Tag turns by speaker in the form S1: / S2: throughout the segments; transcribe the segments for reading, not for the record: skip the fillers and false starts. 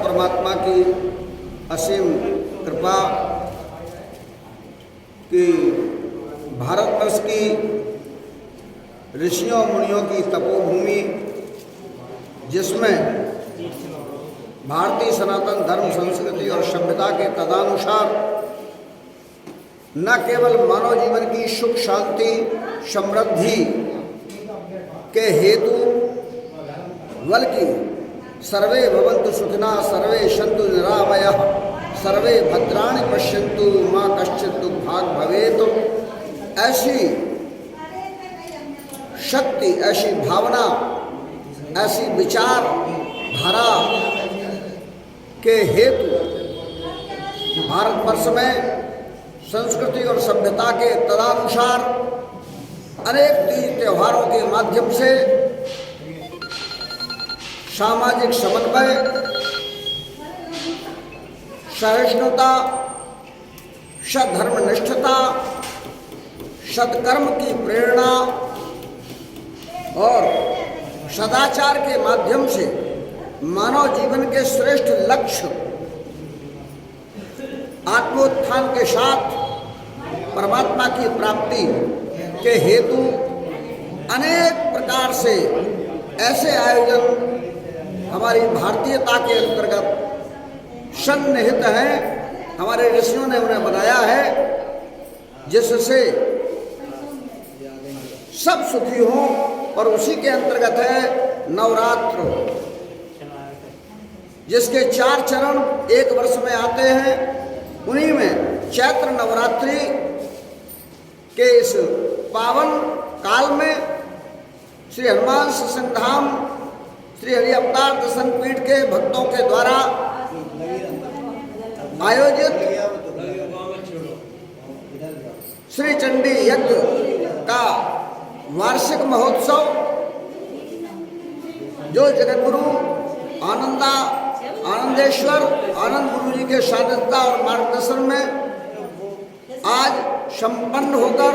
S1: परमात्मा की असीम कृपा कि भारतवर्ष की ऋषियों मुनियों की तपोभूमि, जिसमें भारतीय सनातन धर्म, संस्कृति और सभ्यता के तदानुसार न केवल मानव जीवन की सुख शांति समृद्धि के हेतु, बल्कि सर्वे भवन्तु सुखिनः सर्वे सन्तु निरामयाः सर्वे भद्राणि पश्यन्तु मां कश्चित् दुःखभाग् भवेत्, ऐसी शक्ति, ऐसी भावना, ऐसी विचार धारा के हेतु भारतवर्ष में संस्कृति और सभ्यता के तदनुसार अनेक तीज त्योहारों के माध्यम से सामाजिक समन्वय, सहिष्णुता, सद्धर्मनिष्ठता, सत्कर्म की प्रेरणा और सदाचार के माध्यम से मानव जीवन के श्रेष्ठ लक्ष्य आत्मोत्थान के साथ परमात्मा की प्राप्ति के हेतु अनेक प्रकार से ऐसे आयोजन हमारी भारतीयता के अंतर्गत सन्निहित हैं। हमारे ऋषियों ने उन्हें बनाया है जिससे सब सुखी हों, और उसी के अंतर्गत है नवरात्र, जिसके 4 चरण एक वर्ष में आते हैं। उन्हीं में चैत्र नवरात्रि के इस पावन काल में श्री हनुमान सत्संग धाम श्री हरि अवतार दर्शन पीठ के भक्तों के द्वारा आयोजित श्री चंडी यज्ञ का वार्षिक महोत्सव, जो जगतगुरु आनंदेश्वर आनंद गुरु जी के सानिध्य और मार्गदर्शन में आज संपन्न होकर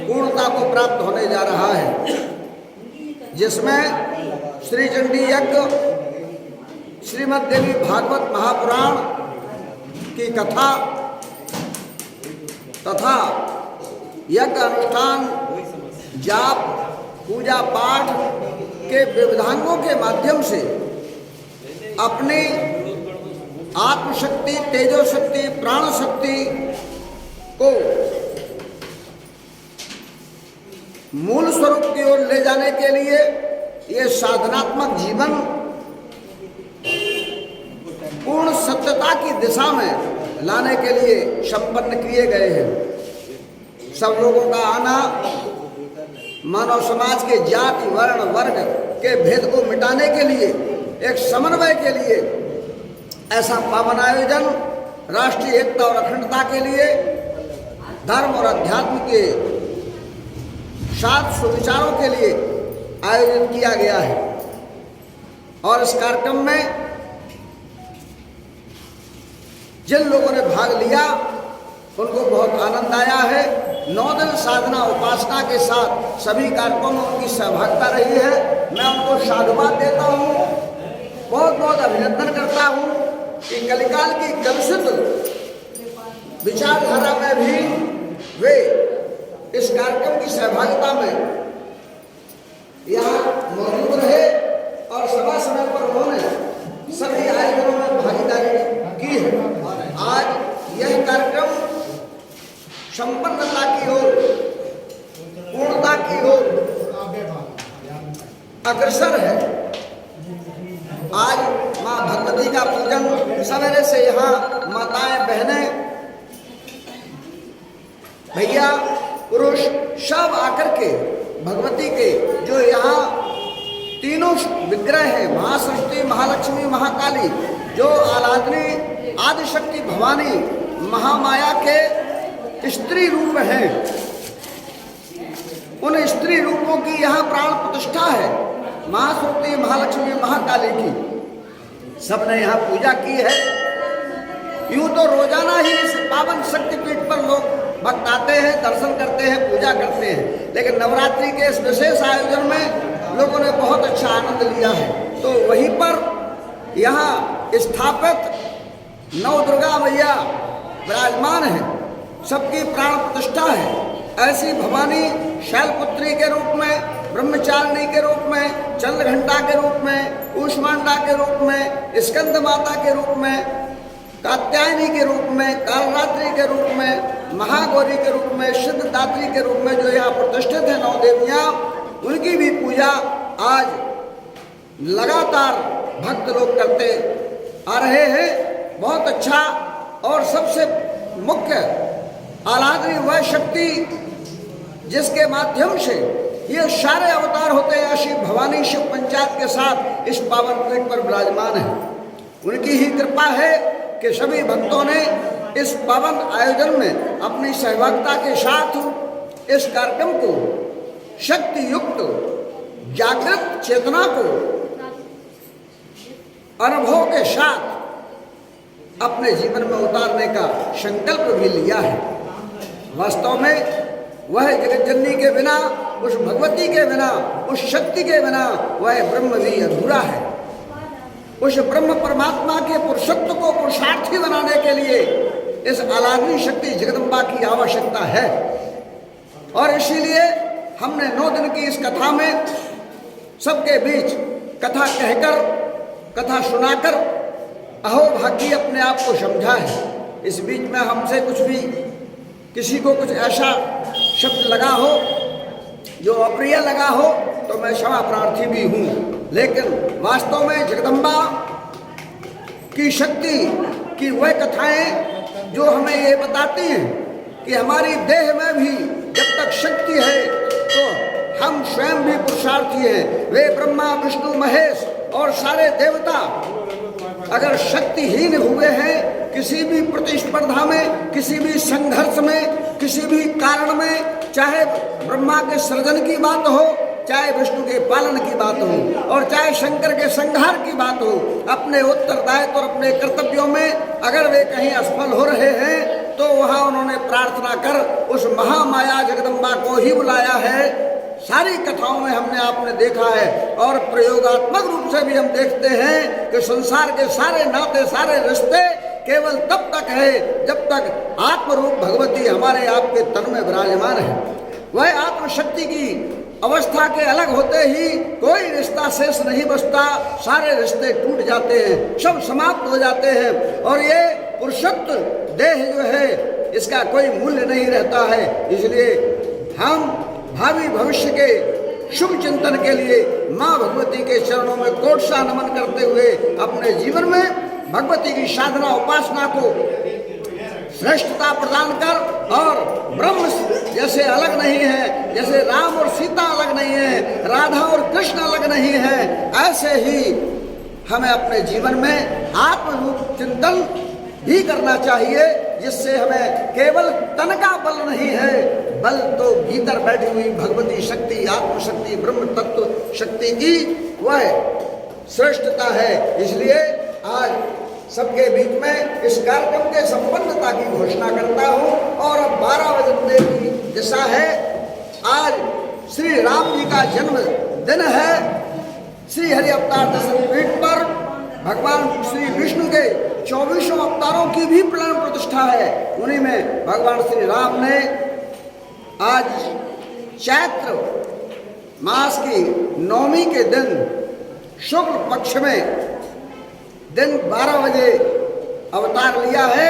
S1: पूर्णता को प्राप्त होने जा रहा है, जिसमें श्री चंडी यज्ञ, श्रीमद् देवी भागवत महापुराण की कथा तथा यज्ञ अनुष्ठान, जाप, पूजा पाठ के विविधांगों के माध्यम से अपनी आत्मशक्ति, तेजो शक्ति, प्राण शक्ति को मूल स्वरूप की ओर ले जाने के लिए ये साधनात्मक जीवन पूर्ण सत्यता की दिशा में लाने के लिए संपन्न किए गए हैं। सब लोगों का आना मानव समाज के जाति, वर्ण, वर्ग के भेद को मिटाने के लिए, एक समन्वय के लिए ऐसा पावन आयोजन राष्ट्रीय एकता और अखंडता के लिए, धर्म और अध्यात्म के साथ सुविचारों के लिए आयोजन किया गया है। और इस कार्यक्रम में जिन लोगों ने भाग लिया उनको बहुत आनंद आया है। 9 दिन साधना उपासना के साथ सभी कार्यक्रमों में उनकी सहभागिता रही है। मैं उनको साधुवाद देता हूँ, बहुत बहुत अभिनंदन करता हूँ कि कलिकाल की कलुषित विचारधारा में भी वे इस कार्यक्रम की सहभागिता में यहाँ मौजूद रहे और समय समय पर उन्होंने सभी आयोजनों में भागीदारी की है। आज यह कार्यक्रम संपन्नता की ओर, पूर्णता की ओर अग्रसर है। आज माँ भगवती का पूजन सवेरे से यहाँ माताएं, बहनें, भैया, पुरुष सब आकर के भगवती के जो यहाँ तीनों विग्रह हैं, महासरस्वती, महालक्ष्मी, महाकाली, जो आराधनी आदिशक्ति भवानी महामाया के स्त्री रूप हैं, उन स्त्री रूपों की यहाँ प्राण प्रतिष्ठा है। महासरस्वती, महालक्ष्मी, महाकाली की सबने यहाँ पूजा की है। यूं तो रोजाना ही इस पावन शक्तिपीठ पर लोग भक्त आते हैं, दर्शन करते हैं, पूजा करते हैं, लेकिन नवरात्रि के इस विशेष आयोजन में लोगों ने बहुत अच्छा आनंद लिया है। तो वहीं पर यहाँ स्थापित नौ दुर्गा मैया विराजमान है, सबकी प्राण प्रतिष्ठा है। ऐसी भवानी शैलपुत्री के रूप में, ब्रह्मचारिणी के रूप में, चंद्रघंटा के रूप में, ऊष्मांडा के रूप में, स्कंद माता के रूप में, कात्यायनी के रूप में, कालरात्रि के रूप में, महागौरी के रूप में, सिद्धदात्री के रूप में जो यहाँ प्रतिष्ठित है नौ देवियाँ, उनकी भी पूजा आज लगातार भक्त लोग करते आ रहे हैं। बहुत अच्छा। और सबसे मुख्य आराधनीय वह शक्ति जिसके माध्यम से ये सारे अवतार होते हैं, श्री भवानी शिव पंचायत के साथ इस पावन पीठ पर विराजमान है। उनकी ही कृपा है कि सभी भक्तों ने इस पावन आयोजन में अपनी सहभागिता के साथ इस कार्यक्रम को शक्ति युक्त जागृत चेतना को अनुभव के साथ अपने जीवन में उतारने का संकल्प भी लिया है। वास्तव में वह जगत जननी के बिना, उस भगवती के बिना, उस शक्ति के बिना वह ब्रह्म भी अधूरा है। उस ब्रह्म परमात्मा के पुरुषत्व को पुरुषार्थी बनाने के लिए इस आराधनीय शक्ति जगदम्बा की आवश्यकता है। और इसीलिए हमने 9 दिन की इस कथा में सबके बीच कथा कहकर, कथा सुनाकर अहोभाग्य अपने आप को समझा है। इस बीच में हमसे कुछ भी, किसी को कुछ ऐसा शब्द लगा हो जो अप्रिय लगा हो तो मैं क्षमा प्रार्थी भी हूँ। लेकिन वास्तव में जगदम्बा की शक्ति की वह कथाएं जो हमें ये बताती हैं कि हमारी देह में भी जब तक शक्ति है तो हम स्वयं भी पुरुषार्थी हैं। वे ब्रह्मा, विष्णु, महेश और सारे देवता अगर शक्तिहीन हुए हैं, किसी भी प्रतिस्पर्धा में, किसी भी संघर्ष में, किसी भी कारण में, चाहे ब्रह्मा के सृजन की बात हो, चाहे विष्णु के पालन की बात हो और चाहे शंकर के संहार की बात हो, अपने उत्तरदायित्व और अपने कर्तव्यों में अगर वे कहीं असफल हो रहे हैं तो वहाँ उन्होंने प्रार्थना कर उस महामाया जगदम्बा को ही बुलाया है। सारी कथाओं में हमने आपने देखा है और प्रयोगात्मक रूप से भी हम देखते हैं कि संसार के सारे नाते, सारे रिश्ते केवल तब तक है जब तक आत्मरूप भगवती हमारे आपके तन में विराजमान है। वह आत्मशक्ति की अवस्था के अलग होते ही कोई रिश्ता शेष नहीं बचता, सारे रिश्ते टूट जाते हैं, सब समाप्त हो जाते हैं और ये पुरुषत्व देह जो है इसका कोई मूल्य नहीं रहता है। इसलिए हम भावी भविष्य के शुभ चिंतन के लिए माँ भगवती के चरणों में कोटसा नमन करते हुए अपने जीवन में भगवती की साधना उपासना को श्रेष्ठता प्रदान कर और ब्रह्म जैसे अलग नहीं है, जैसे राम और सीता अलग नहीं है, राधा और कृष्ण अलग नहीं है, ऐसे ही हमें अपने जीवन में आत्मरूप चिंतन भी करना चाहिए, जिससे हमें केवल तन का बल नहीं है, बल तो भीतर बैठी हुई भगवती शक्ति, आत्मशक्ति, ब्रह्म तत्व शक्ति की वह श्रेष्ठता है। इसलिए आज सबके बीच में इस कार्यक्रम के संपन्नता की घोषणा करता हूँ और अब 12 बजने की दिशा है। आज श्री राम जी का जन्म दिन है। श्री हरि अवतार दशम पीठ पर भगवान श्री विष्णु के 24 अवतारों की भी प्राण प्रतिष्ठा है। उन्हीं में भगवान श्री राम ने आज चैत्र मास की 9वीं के दिन शुक्ल पक्ष में दिन 12 बजे अवतार लिया है